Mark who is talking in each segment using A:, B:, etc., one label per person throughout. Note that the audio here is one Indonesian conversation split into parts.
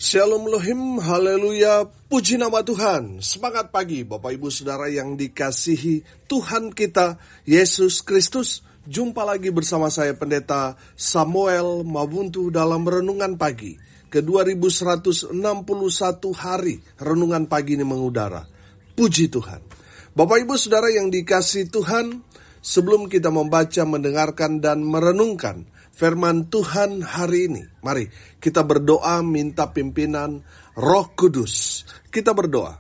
A: Shalom Elohim, haleluya, puji nama Tuhan. Semangat pagi Bapak Ibu Saudara yang dikasihi Tuhan kita, Yesus Kristus. Jumpa lagi bersama saya Pendeta Samuel Mabuntu dalam Renungan Pagi. Ke-2161 hari Renungan Pagi ini mengudara. Puji Tuhan. Bapak Ibu Saudara yang dikasihi Tuhan, sebelum kita membaca, mendengarkan, dan merenungkan firman Tuhan hari ini, mari kita berdoa minta pimpinan Roh Kudus. Kita berdoa.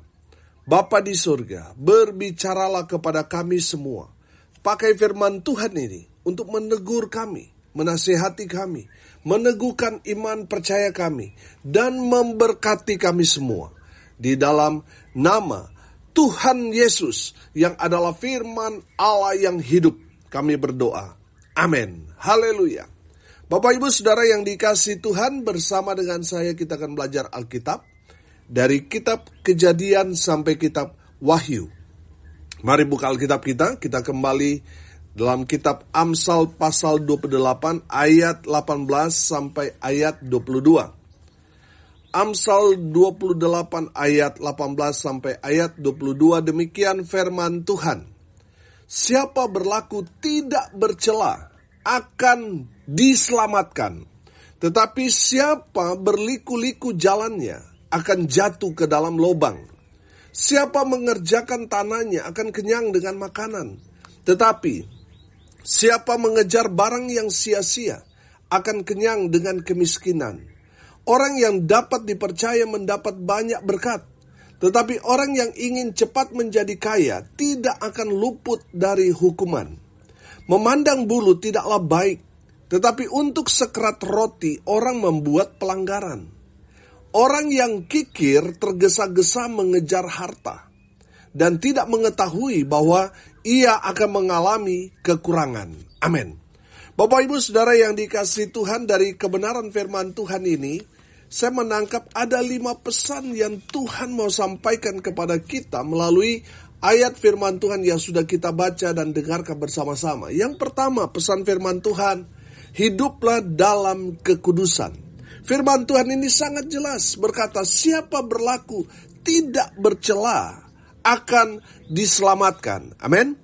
A: Bapa di surga, berbicaralah kepada kami semua. Pakai firman Tuhan ini untuk menegur kami, menasihati kami, meneguhkan iman percaya kami, dan memberkati kami semua. Di dalam nama Tuhan Yesus yang adalah firman Allah yang hidup, kami berdoa. Amin. Haleluya. Bapak Ibu Saudara yang dikasihi Tuhan, bersama dengan saya kita akan belajar Alkitab dari kitab Kejadian sampai kitab Wahyu. Mari buka Alkitab kita kembali dalam kitab Amsal pasal 28 ayat 18 sampai ayat 22. Amsal 28 ayat 18 sampai ayat 22, demikian firman Tuhan. Siapa berlaku tidak bercela akan diselamatkan, tetapi siapa berliku-liku jalannya akan jatuh ke dalam lubang. Siapa mengerjakan tanahnya akan kenyang dengan makanan, tetapi siapa mengejar barang yang sia-sia akan kenyang dengan kemiskinan. Orang yang dapat dipercaya mendapat banyak berkat, tetapi orang yang ingin cepat menjadi kaya tidak akan luput dari hukuman. Memandang bulu tidaklah baik, tetapi untuk sekerat roti orang membuat pelanggaran. Orang yang kikir tergesa-gesa mengejar harta, dan tidak mengetahui bahwa ia akan mengalami kekurangan. Amin. Bapak Ibu Saudara yang dikasihi Tuhan, dari kebenaran firman Tuhan ini, saya menangkap ada 5 pesan yang Tuhan mau sampaikan kepada kita melalui ayat firman Tuhan yang sudah kita baca dan dengarkan bersama-sama. Yang pertama, pesan firman Tuhan, hiduplah dalam kekudusan. Firman Tuhan ini sangat jelas berkata, siapa berlaku tidak bercela akan diselamatkan. Amin.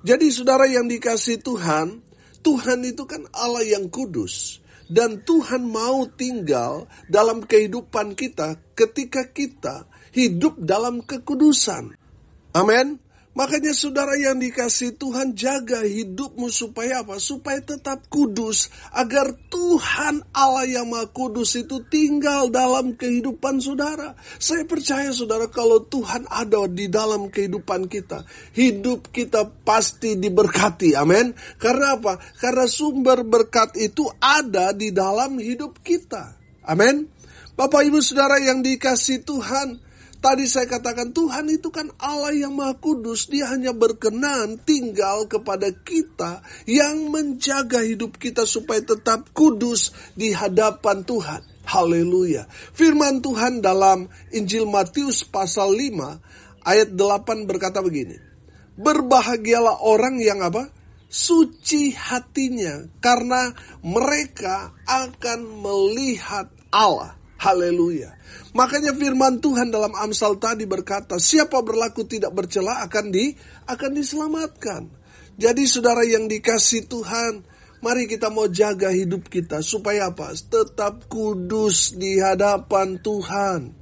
A: Jadi saudara yang dikasihi Tuhan, Tuhan itu kan Allah yang kudus. Dan Tuhan mau tinggal dalam kehidupan kita ketika kita hidup dalam kekudusan. Amin. Makanya saudara yang dikasihi Tuhan, jaga hidupmu supaya apa? Supaya tetap kudus, agar Tuhan Allah yang Maha Kudus itu tinggal dalam kehidupan saudara. Saya percaya saudara, kalau Tuhan ada di dalam kehidupan kita, hidup kita pasti diberkati. Amin. Karena apa? Karena sumber berkat itu ada di dalam hidup kita. Amin. Bapak Ibu Saudara yang dikasihi Tuhan, tadi saya katakan Tuhan itu kan Allah yang Maha Kudus. Dia hanya berkenan tinggal kepada kita yang menjaga hidup kita supaya tetap kudus di hadapan Tuhan. Haleluya. Firman Tuhan dalam Injil Matius pasal 5 ayat 8 berkata begini. Berbahagialah orang yang apa? Suci hatinya, karena mereka akan melihat Allah. Haleluya. Makanya firman Tuhan dalam Amsal tadi berkata, siapa berlaku tidak bercela akan diselamatkan. Jadi saudara yang dikasihi Tuhan, mari kita mau jaga hidup kita supaya apa? Tetap kudus di hadapan Tuhan.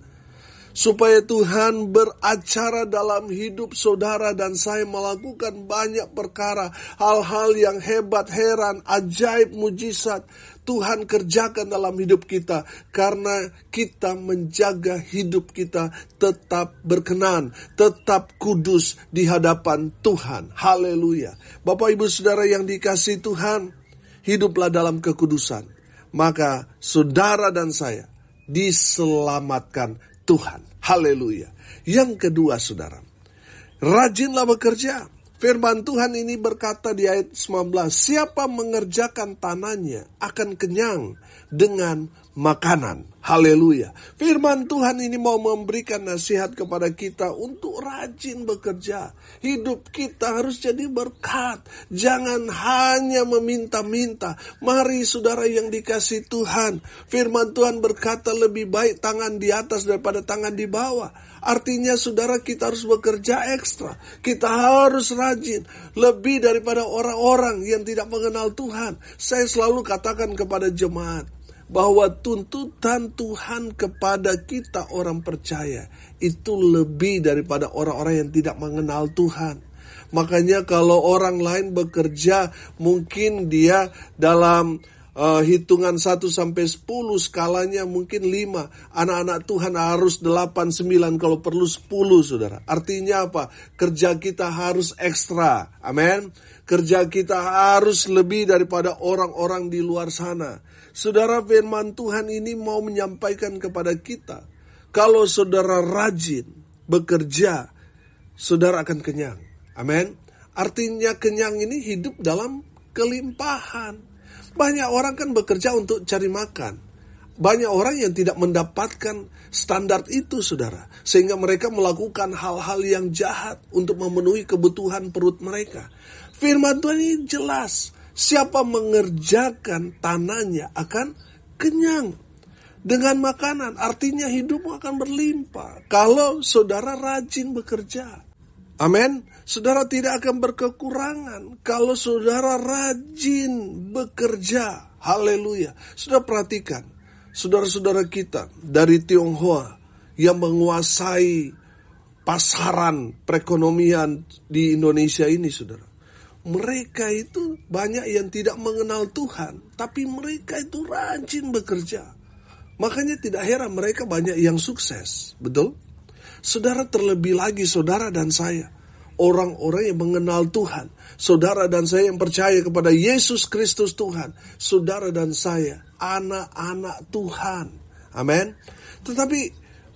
A: Supaya Tuhan beracara dalam hidup saudara dan saya, melakukan banyak perkara, hal-hal yang hebat, heran, ajaib, mujizat Tuhan kerjakan dalam hidup kita, karena kita menjaga hidup kita tetap berkenan, tetap kudus di hadapan Tuhan. Haleluya. Bapak Ibu Saudara yang dikasihi Tuhan, hiduplah dalam kekudusan, maka saudara dan saya diselamatkan Tuhan. Haleluya. Yang kedua saudara, rajinlah bekerja. Firman Tuhan ini berkata di ayat 19, siapa mengerjakan tanahnya akan kenyang dengan makanan. Haleluya. Firman Tuhan ini mau memberikan nasihat kepada kita untuk rajin bekerja. Hidup kita harus jadi berkat. Jangan hanya meminta-minta. Mari saudara yang dikasihi Tuhan. Firman Tuhan berkata lebih baik tangan di atas daripada tangan di bawah. Artinya saudara kita harus bekerja ekstra. Kita harus rajin. Lebih daripada orang-orang yang tidak mengenal Tuhan. Saya selalu katakan kepada jemaat bahwa tuntutan Tuhan kepada kita orang percaya itu lebih daripada orang-orang yang tidak mengenal Tuhan. Makanya kalau orang lain bekerja mungkin dia dalam hitungan 1 sampai 10, skalanya mungkin 5. Anak-anak Tuhan harus 8, 9, kalau perlu 10 saudara. Artinya apa? Kerja kita harus ekstra. Amin. Kerja kita harus lebih daripada orang-orang di luar sana. Saudara, firman Tuhan ini mau menyampaikan kepada kita, kalau saudara rajin bekerja, saudara akan kenyang. Amin. Artinya kenyang ini hidup dalam kelimpahan. Banyak orang kan bekerja untuk cari makan. Banyak orang yang tidak mendapatkan standar itu, saudara. Sehingga mereka melakukan hal-hal yang jahat untuk memenuhi kebutuhan perut mereka. Firman Tuhan ini jelas. Siapa mengerjakan tanahnya akan kenyang dengan makanan. Artinya hidupmu akan berlimpah kalau saudara rajin bekerja. Amin. Saudara tidak akan berkekurangan kalau saudara rajin bekerja. Haleluya. Saudara perhatikan, saudara-saudara kita dari Tionghoa yang menguasai pasaran perekonomian di Indonesia ini, saudara. Mereka itu banyak yang tidak mengenal Tuhan, tapi mereka itu rajin bekerja. Makanya tidak heran mereka banyak yang sukses, betul? Saudara, terlebih lagi saudara dan saya, orang-orang yang mengenal Tuhan. Saudara dan saya yang percaya kepada Yesus Kristus Tuhan. Saudara dan saya, anak-anak Tuhan. Amin. Tetapi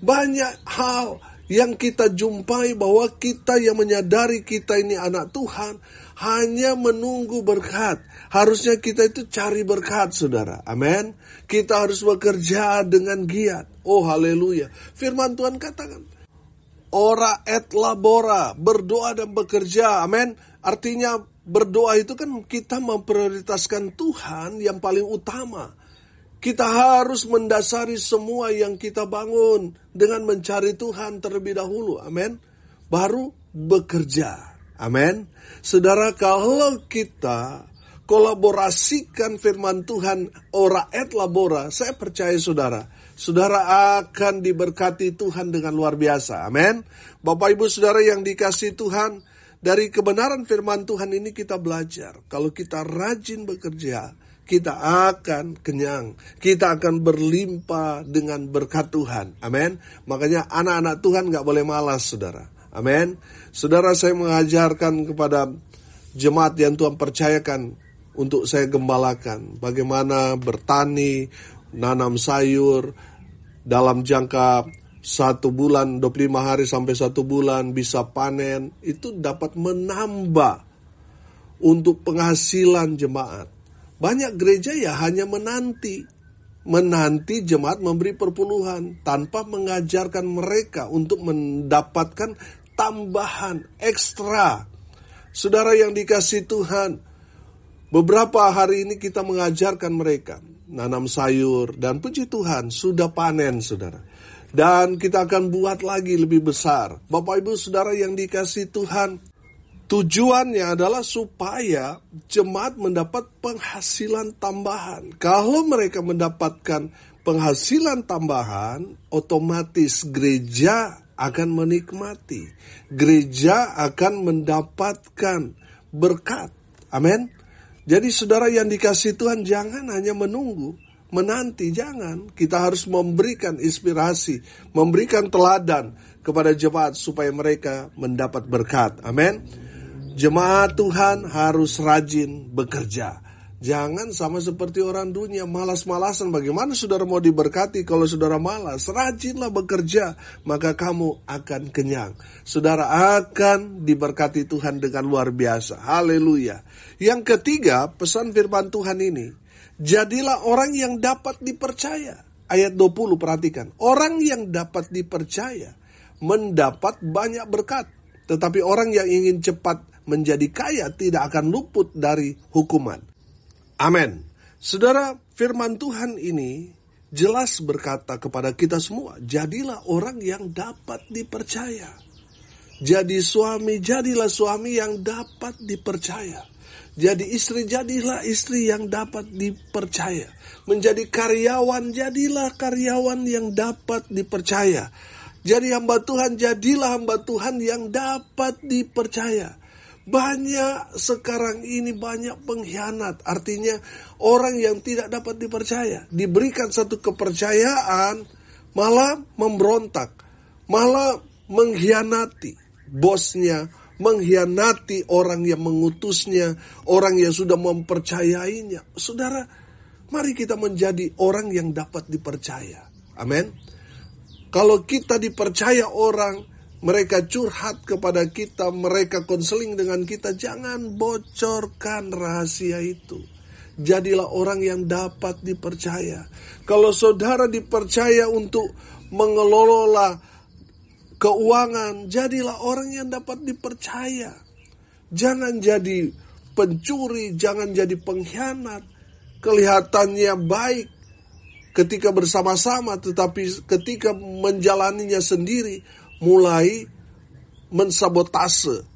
A: banyak hal yang kita jumpai bahwa kita yang menyadari kita ini anak Tuhan hanya menunggu berkat. Harusnya kita itu cari berkat, saudara. Amin. Kita harus bekerja dengan giat. Oh, haleluya. Firman Tuhan katakan, ora et labora, berdoa dan bekerja. Amin. Artinya berdoa itu kan kita memprioritaskan Tuhan yang paling utama. Kita harus mendasari semua yang kita bangun dengan mencari Tuhan terlebih dahulu. Amin. Baru bekerja. Amin. Saudara, kalau kita kolaborasikan firman Tuhan ora et labora, saya percaya saudara akan diberkati Tuhan dengan luar biasa. Amin. Bapak Ibu Saudara yang dikasihi Tuhan, dari kebenaran firman Tuhan ini kita belajar. Kalau kita rajin bekerja, kita akan kenyang. Kita akan berlimpah dengan berkat Tuhan. Amin. Makanya anak-anak Tuhan gak boleh malas, saudara. Amin. Saudara, saya mengajarkan kepada jemaat yang Tuhan percayakan untuk saya gembalakan. Bagaimana bertani, nanam sayur, dalam jangka 1 bulan, 25 hari sampai 1 bulan bisa panen. Itu dapat menambah untuk penghasilan jemaat. Banyak gereja ya hanya menanti jemaat memberi perpuluhan tanpa mengajarkan mereka untuk mendapatkan tambahan ekstra. Saudara yang dikasihi Tuhan, beberapa hari ini kita mengajarkan mereka nanam sayur dan puji Tuhan sudah panen, saudara. Dan kita akan buat lagi lebih besar. Bapak Ibu Saudara yang dikasihi Tuhan, tujuannya adalah supaya jemaat mendapat penghasilan tambahan. Kalau mereka mendapatkan penghasilan tambahan, otomatis gereja akan menikmati. Gereja akan mendapatkan berkat. Amin. Jadi saudara yang dikasihi Tuhan, jangan hanya menunggu, menanti, jangan. Kita harus memberikan inspirasi, memberikan teladan kepada jemaat supaya mereka mendapat berkat. Amin. Jemaat Tuhan harus rajin bekerja. Jangan sama seperti orang dunia, malas-malasan. Bagaimana saudara mau diberkati kalau saudara malas? Rajinlah bekerja, maka kamu akan kenyang. Saudara akan diberkati Tuhan dengan luar biasa. Haleluya. Yang ketiga, pesan firman Tuhan ini, jadilah orang yang dapat dipercaya. ayat 20 perhatikan. Orang yang dapat dipercaya mendapat banyak berkat. Tetapi orang yang ingin cepat menjadi kaya tidak akan luput dari hukuman. Amin. Saudara, firman Tuhan ini jelas berkata kepada kita semua, jadilah orang yang dapat dipercaya. Jadilah suami yang dapat dipercaya. Jadi istri, jadilah istri yang dapat dipercaya. Menjadi karyawan, jadilah karyawan yang dapat dipercaya. Jadi hamba Tuhan, jadilah hamba Tuhan yang dapat dipercaya. Banyak sekarang ini banyak pengkhianat. Artinya orang yang tidak dapat dipercaya. Diberikan satu kepercayaan malah memberontak. Malah mengkhianati bosnya. Mengkhianati orang yang mengutusnya. Orang yang sudah mempercayainya. Saudara, mari kita menjadi orang yang dapat dipercaya. Amin. Kalau kita dipercaya orang, mereka curhat kepada kita, mereka konseling dengan kita, jangan bocorkan rahasia itu. Jadilah orang yang dapat dipercaya. Kalau saudara dipercaya untuk mengelola keuangan, jadilah orang yang dapat dipercaya. Jangan jadi pencuri, jangan jadi pengkhianat. Kelihatannya baik ketika bersama-sama, tetapi ketika menjalaninya sendiri, mulai mensabotase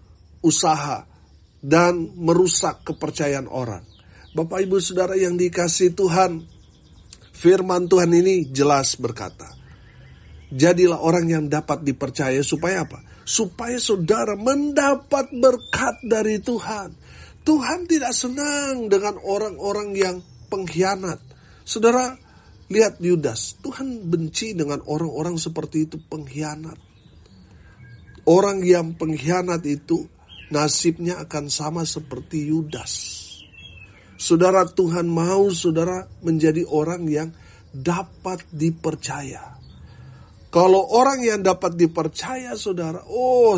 A: usaha dan merusak kepercayaan orang. Bapak Ibu Saudara yang dikasihi Tuhan, firman Tuhan ini jelas berkata, jadilah orang yang dapat dipercaya supaya apa? Supaya saudara mendapat berkat dari Tuhan. Tuhan tidak senang dengan orang-orang yang pengkhianat. Saudara, lihat Yudas. Tuhan benci dengan orang-orang seperti itu, pengkhianat. Orang yang pengkhianat itu nasibnya akan sama seperti Yudas. Saudara, Tuhan mau saudara menjadi orang yang dapat dipercaya. Kalau orang yang dapat dipercaya saudara,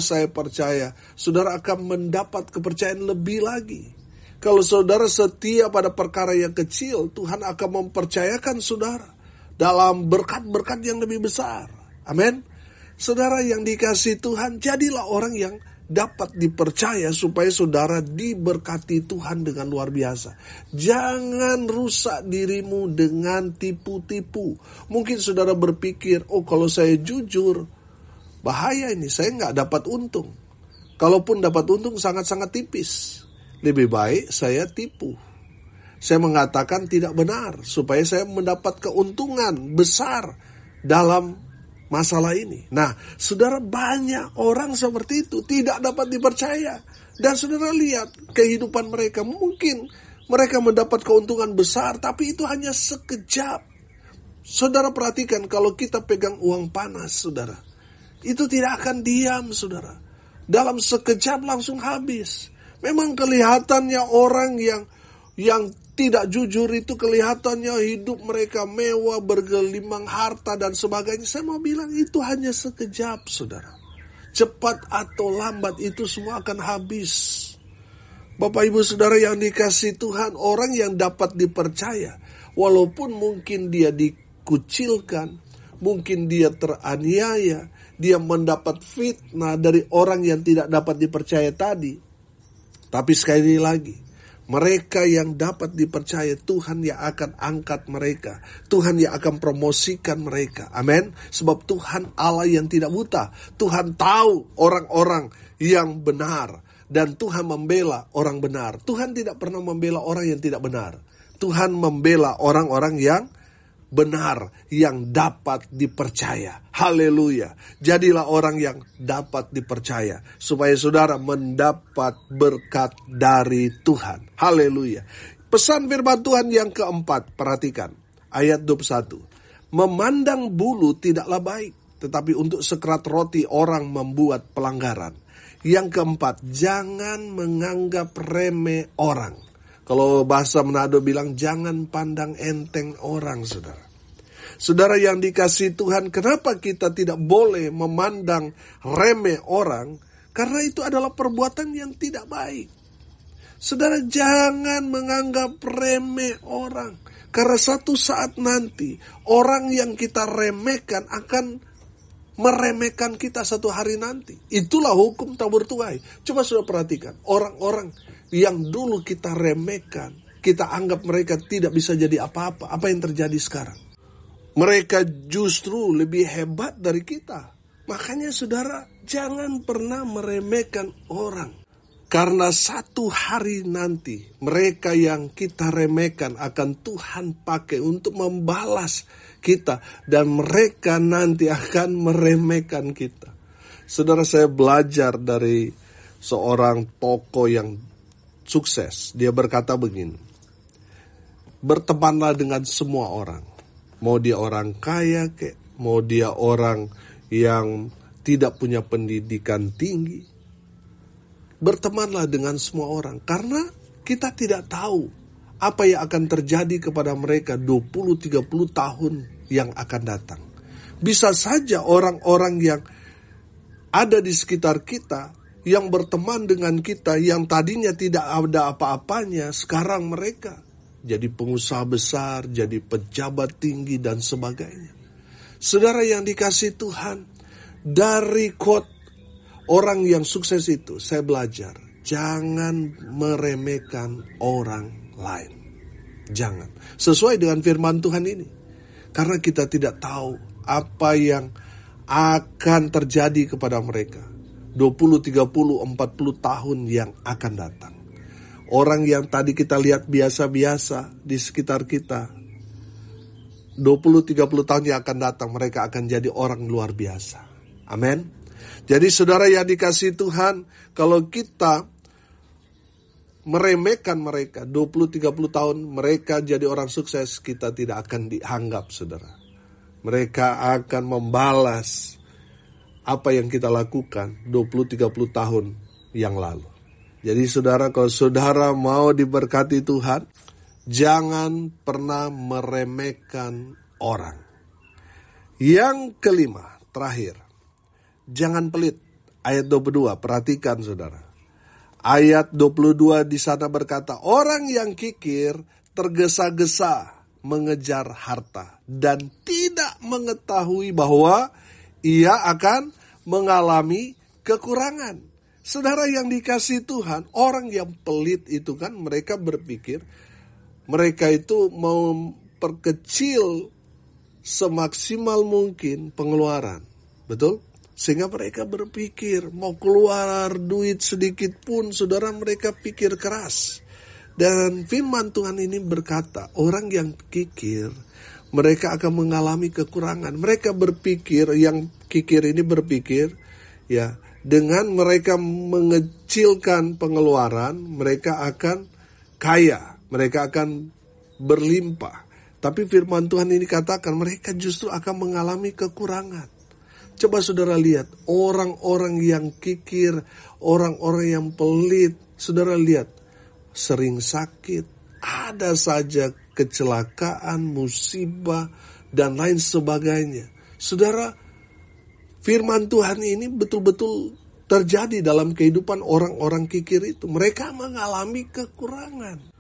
A: saya percaya, saudara akan mendapat kepercayaan lebih lagi. Kalau saudara setia pada perkara yang kecil, Tuhan akan mempercayakan saudara dalam berkat-berkat yang lebih besar. Amin. Saudara yang dikasihi Tuhan, jadilah orang yang dapat dipercaya supaya saudara diberkati Tuhan dengan luar biasa. Jangan rusak dirimu dengan tipu-tipu. Mungkin saudara berpikir, kalau saya jujur, bahaya ini, saya nggak dapat untung. Kalaupun dapat untung sangat-sangat tipis. Lebih baik saya tipu. Saya mengatakan tidak benar, supaya saya mendapat keuntungan besar dalam masalah ini. Nah, saudara, banyak orang seperti itu tidak dapat dipercaya. Dan saudara lihat kehidupan mereka. Mungkin mereka mendapat keuntungan besar, tapi itu hanya sekejap. Saudara perhatikan, kalau kita pegang uang panas, saudara, itu tidak akan diam, saudara. Dalam sekejap langsung habis. Memang kelihatannya orang yang tidak jujur itu kelihatannya hidup mereka mewah, bergelimang harta dan sebagainya. Saya mau bilang itu hanya sekejap, saudara. Cepat atau lambat itu semua akan habis. Bapak Ibu Saudara yang dikasihi Tuhan, orang yang dapat dipercaya, walaupun mungkin dia dikucilkan, mungkin dia teraniaya, dia mendapat fitnah dari orang yang tidak dapat dipercaya tadi. Tapi sekali lagi, mereka yang dapat dipercaya, Tuhan yang akan angkat mereka. Tuhan yang akan promosikan mereka. Amin. Sebab Tuhan Allah yang tidak buta. Tuhan tahu orang-orang yang benar. Dan Tuhan membela orang benar. Tuhan tidak pernah membela orang yang tidak benar. Tuhan membela orang-orang yang benar, yang dapat dipercaya. Haleluya. Jadilah orang yang dapat dipercaya, supaya saudara mendapat berkat dari Tuhan. Haleluya. Pesan firman Tuhan yang keempat, perhatikan ayat 21. Memandang bulu tidaklah baik, tetapi untuk sekerat roti orang membuat pelanggaran. Yang keempat, jangan menganggap remeh orang. Kalau bahasa Manado bilang, jangan pandang enteng orang, saudara. Saudara yang dikasihi Tuhan, kenapa kita tidak boleh memandang remeh orang? Karena itu adalah perbuatan yang tidak baik. Saudara, jangan menganggap remeh orang. Karena satu saat nanti orang yang kita remehkan akan meremehkan kita satu hari nanti. Itulah hukum tabur tuai. Coba sudah perhatikan, orang-orang yang dulu kita remehkan, kita anggap mereka tidak bisa jadi apa-apa. Apa yang terjadi sekarang? Mereka justru lebih hebat dari kita. Makanya saudara, jangan pernah meremehkan orang. Karena satu hari nanti mereka yang kita remehkan akan Tuhan pakai untuk membalas kita. Dan mereka nanti akan meremehkan kita. Saudara, saya belajar dari seorang tokoh yang sukses. Dia berkata begini, bertemanlah dengan semua orang. Mau dia orang kaya, mau dia orang yang tidak punya pendidikan tinggi. Bertemanlah dengan semua orang, karena kita tidak tahu apa yang akan terjadi kepada mereka 20-30 tahun yang akan datang. Bisa saja orang-orang yang ada di sekitar kita, yang berteman dengan kita, yang tadinya tidak ada apa-apanya, sekarang mereka jadi pengusaha besar, jadi pejabat tinggi dan sebagainya. Saudara yang dikasihi Tuhan, dari quote orang yang sukses itu, saya belajar, jangan meremehkan orang lain. Jangan. Sesuai dengan firman Tuhan ini. Karena kita tidak tahu apa yang akan terjadi kepada mereka 20, 30, 40 tahun yang akan datang. Orang yang tadi kita lihat biasa-biasa di sekitar kita, 20, 30 tahun yang akan datang, mereka akan jadi orang luar biasa. Amin. Jadi saudara yang dikasihi Tuhan, kalau kita meremehkan mereka 20-30 tahun, mereka jadi orang sukses, kita tidak akan dianggap saudara. Mereka akan membalas apa yang kita lakukan 20-30 tahun yang lalu. Jadi saudara, kalau saudara mau diberkati Tuhan, jangan pernah meremehkan orang. Yang kelima, terakhir. Jangan pelit. Ayat 22, perhatikan saudara. Ayat 22 di sana berkata, orang yang kikir tergesa-gesa mengejar harta dan tidak mengetahui bahwa ia akan mengalami kekurangan. Saudara yang dikasihi Tuhan, orang yang pelit itu kan mereka berpikir mereka itu mau memperkecil semaksimal mungkin pengeluaran. Betul? Sehingga mereka berpikir mau keluar duit sedikit pun, saudara, mereka pikir keras. Dan firman Tuhan ini berkata, orang yang kikir, mereka akan mengalami kekurangan. Mereka berpikir, yang kikir ini berpikir, ya, dengan mereka mengecilkan pengeluaran, mereka akan kaya, mereka akan berlimpah. Tapi firman Tuhan ini katakan, mereka justru akan mengalami kekurangan. Coba saudara lihat, orang-orang yang kikir, orang-orang yang pelit, saudara lihat, sering sakit, ada saja kecelakaan, musibah, dan lain sebagainya. Saudara, firman Tuhan ini betul-betul terjadi dalam kehidupan orang-orang kikir itu. Mereka mengalami kekurangan.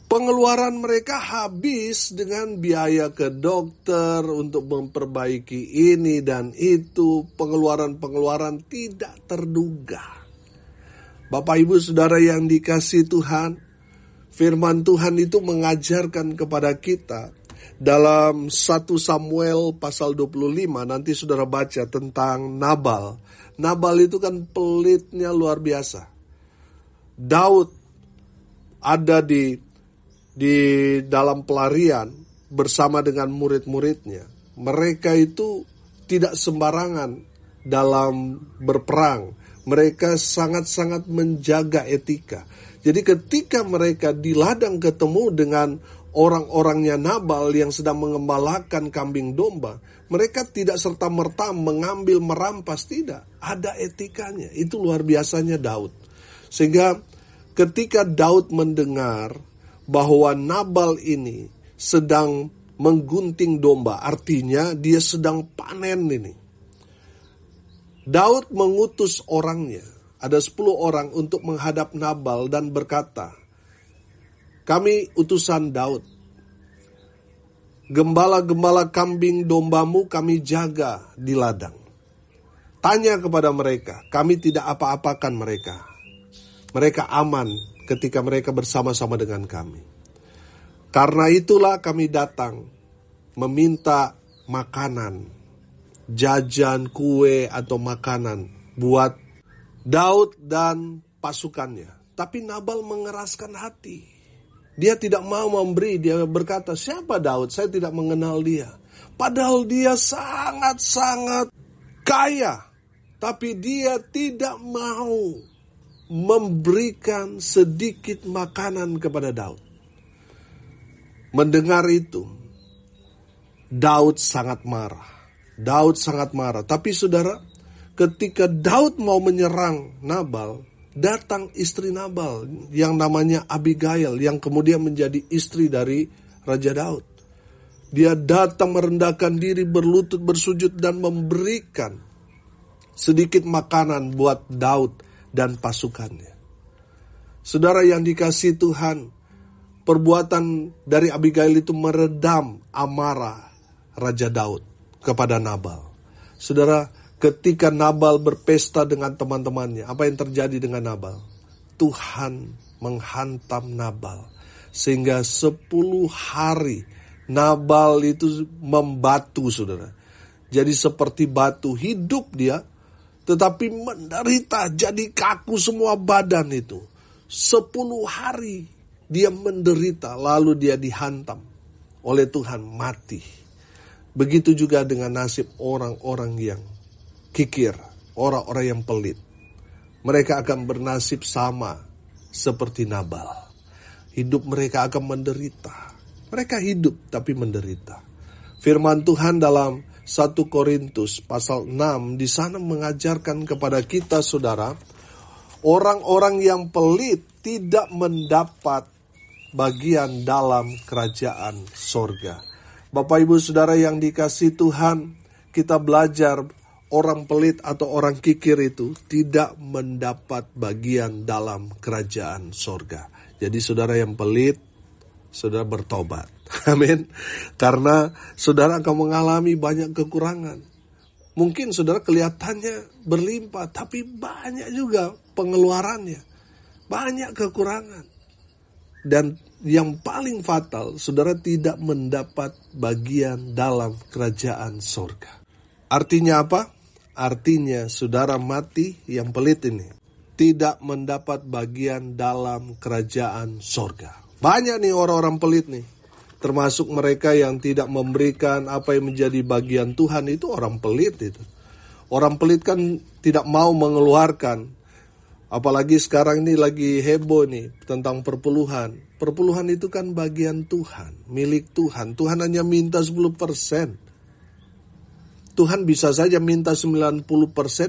A: Pengeluaran mereka habis dengan biaya ke dokter untuk memperbaiki ini dan itu. Pengeluaran-pengeluaran tidak terduga. Bapak Ibu Saudara yang dikasihi Tuhan, firman Tuhan itu mengajarkan kepada kita dalam 1 Samuel pasal 25, nanti saudara baca tentang Nabal. Nabal itu kan pelitnya luar biasa. Daud ada di dalam pelarian bersama dengan murid-muridnya. Mereka itu tidak sembarangan dalam berperang. Mereka sangat-sangat menjaga etika. Jadi ketika mereka di ladang ketemu dengan orang-orangnya Nabal yang sedang mengembalakan kambing domba, mereka tidak serta-merta mengambil merampas, tidak. Ada etikanya. Itu luar biasanya Daud. Sehingga ketika Daud mendengar bahwa Nabal ini sedang menggunting domba, artinya dia sedang panen ini. Daud mengutus orangnya, ada 10 orang untuk menghadap Nabal dan berkata, kami utusan Daud, Gembala-gembala kambing dombamu kami jaga di ladang. Tanya kepada mereka, kami tidak apa-apakan mereka. Mereka aman ketika mereka bersama-sama dengan kami. Karena itulah kami datang meminta makanan, jajan, kue atau makanan buat Daud dan pasukannya. Tapi Nabal mengeraskan hati. Dia tidak mau memberi, dia berkata, siapa Daud? Saya tidak mengenal dia. Padahal dia sangat-sangat kaya. Tapi dia tidak mau memberikan sedikit makanan kepada Daud. Mendengar itu, Daud sangat marah. Tapi saudara, ketika Daud mau menyerang Nabal, datang istri Nabal yang namanya Abigail, yang kemudian menjadi istri dari Raja Daud. Dia datang merendahkan diri, berlutut, bersujud, dan memberikan sedikit makanan buat Daud dan pasukannya. Saudara yang dikasihi Tuhan, perbuatan dari Abigail itu meredam amarah Raja Daud kepada Nabal. Saudara, ketika Nabal berpesta dengan teman-temannya, apa yang terjadi dengan Nabal? Tuhan menghantam Nabal. Sehingga 10 hari Nabal itu membatu, saudara. Jadi seperti batu, hidup dia, tetapi menderita, jadi kaku semua badan itu. 10 hari dia menderita, lalu dia dihantam oleh Tuhan, mati. Begitu juga dengan nasib orang-orang yang kikir, orang-orang yang pelit. Mereka akan bernasib sama seperti Nabal. Hidup mereka akan menderita. Mereka hidup tapi menderita. Firman Tuhan dalam 1 Korintus pasal 6 di sana mengajarkan kepada kita, saudara, orang-orang yang pelit tidak mendapat bagian dalam kerajaan sorga. Bapak Ibu Saudara yang dikasihi Tuhan, kita belajar orang pelit atau orang kikir itu tidak mendapat bagian dalam kerajaan sorga. Jadi saudara yang pelit, saudara bertobat. Amin. Karena saudara akan mengalami banyak kekurangan. Mungkin saudara kelihatannya berlimpah, tapi banyak juga pengeluarannya. Banyak kekurangan. Dan yang paling fatal, saudara tidak mendapat bagian dalam kerajaan sorga. Artinya apa? Artinya saudara mati yang pelit ini tidak mendapat bagian dalam kerajaan sorga. Banyak nih orang-orang pelit nih. Termasuk mereka yang tidak memberikan apa yang menjadi bagian Tuhan, itu orang pelit itu. Orang pelit kan tidak mau mengeluarkan. Apalagi sekarang ini lagi heboh nih tentang perpuluhan. Perpuluhan itu kan bagian Tuhan, milik Tuhan. Tuhan hanya minta 10%. Tuhan bisa saja minta 90%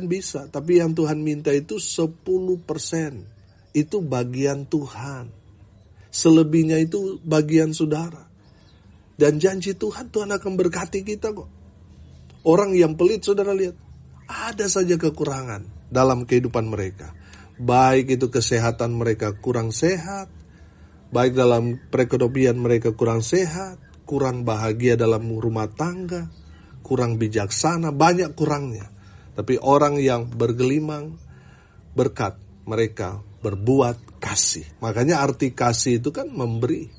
A: bisa. Tapi yang Tuhan minta itu 10%. Itu bagian Tuhan. Selebihnya itu bagian saudara. Dan janji Tuhan, Tuhan akan berkati kita kok. Orang yang pelit, saudara lihat, ada saja kekurangan dalam kehidupan mereka. Baik itu kesehatan mereka kurang sehat, baik dalam perekonomian mereka kurang sehat, kurang bahagia dalam rumah tangga, kurang bijaksana, banyak kurangnya. Tapi orang yang bergelimang berkat, mereka berbuat kasih. Makanya arti kasih itu kan memberi.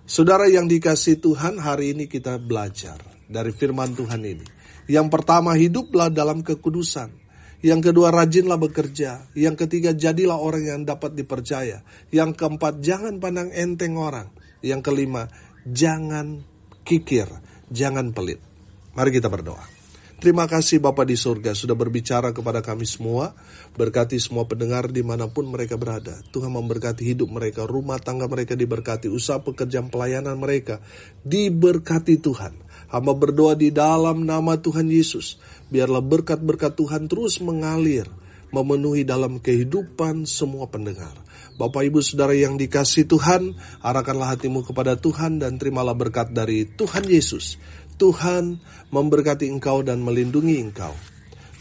A: Saudara yang dikasihi Tuhan, hari ini kita belajar dari firman Tuhan ini. Yang pertama, hiduplah dalam kekudusan. Yang kedua, rajinlah bekerja. Yang ketiga, jadilah orang yang dapat dipercaya. Yang keempat, jangan pandang enteng orang. Yang kelima, jangan kikir, jangan pelit. Mari kita berdoa. Terima kasih Bapa di surga sudah berbicara kepada kami semua. Berkati semua pendengar dimanapun mereka berada. Tuhan memberkati hidup mereka, rumah tangga mereka diberkati, usaha pekerjaan pelayanan mereka diberkati Tuhan. Hamba berdoa di dalam nama Tuhan Yesus. Biarlah berkat-berkat Tuhan terus mengalir, memenuhi dalam kehidupan semua pendengar. Bapak Ibu Saudara yang dikasihi Tuhan, arahkanlah hatimu kepada Tuhan dan terimalah berkat dari Tuhan Yesus. Tuhan memberkati engkau dan melindungi engkau.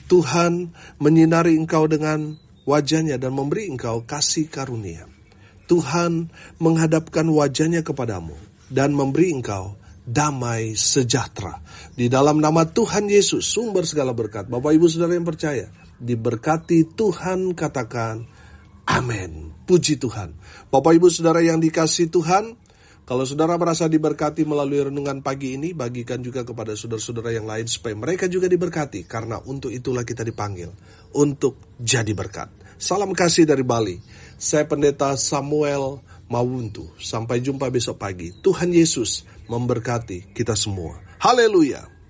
A: Tuhan menyinari engkau dengan wajahnya dan memberi engkau kasih karunia. Tuhan menghadapkan wajahnya kepadamu dan memberi engkau damai sejahtera. Di dalam nama Tuhan Yesus, sumber segala berkat. Bapak Ibu Saudara yang percaya, diberkati Tuhan, katakan amin. Puji Tuhan. Bapak Ibu Saudara yang dikasihi Tuhan, kalau saudara merasa diberkati melalui renungan pagi ini, bagikan juga kepada saudara-saudara yang lain supaya mereka juga diberkati. Karena untuk itulah kita dipanggil, untuk jadi berkat. Salam kasih dari Bali. Saya Pendeta Samuel Mawuntu. Sampai jumpa besok pagi. Tuhan Yesus memberkati kita semua. Haleluya.